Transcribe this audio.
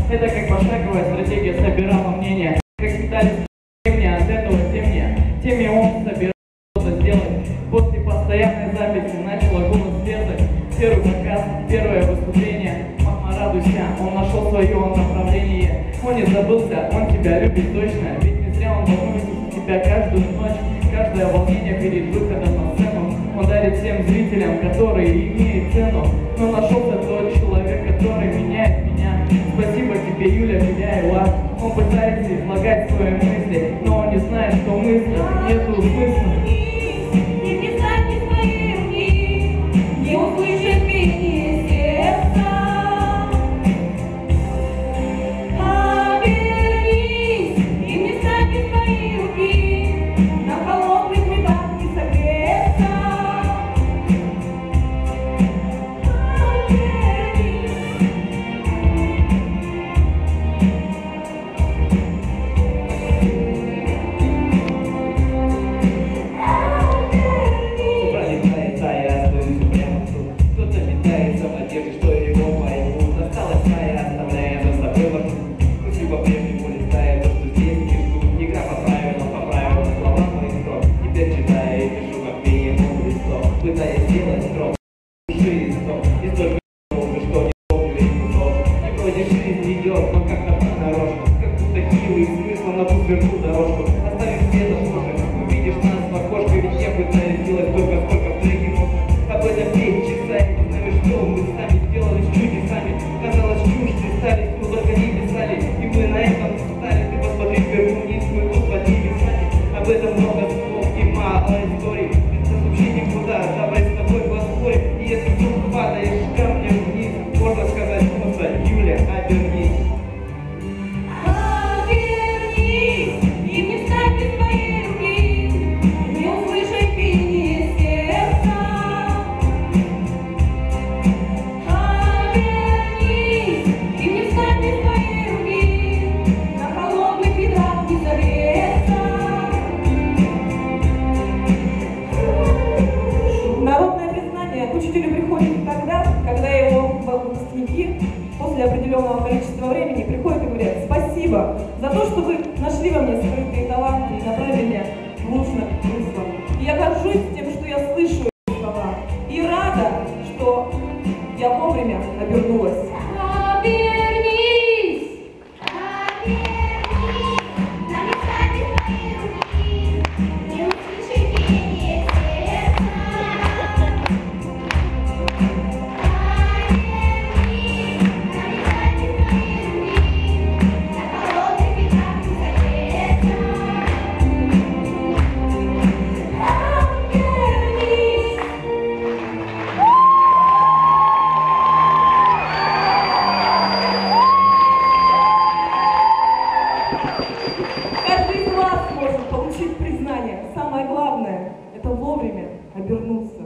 Это как пошаговая стратегия собирала мнение. Как питались темнее, от этого темнее он собирал что-то сделать. После постоянной записи начал огонь света. Первый показ, первое выступление. Мама, радуйся, он нашел свое направление. Он не забылся, он тебя любит точно. Ведь не зря он волнуется за тебя каждую ночь. Каждое волнение перед выходом на сцену. Он дарит всем зрителям, которые имеют цену. Но нашелся тот человек, который меняет меня. Спасибо тебе, Юля Беляева. Он пытается излагать свои мысли, но он не знает, что мысли нету смысла. Не услышит пение сердца. Обернись и не ставь свои руки, на холодных цветах не согреться. После определенного количества времени приходят и говорят: спасибо за то, что вы нашли во мне скрытые таланты и направили меня в нужное русло. И я горжусь тем, что я слышу эти слова. И рада, что я вовремя обернулась. самое главное – это вовремя обернуться.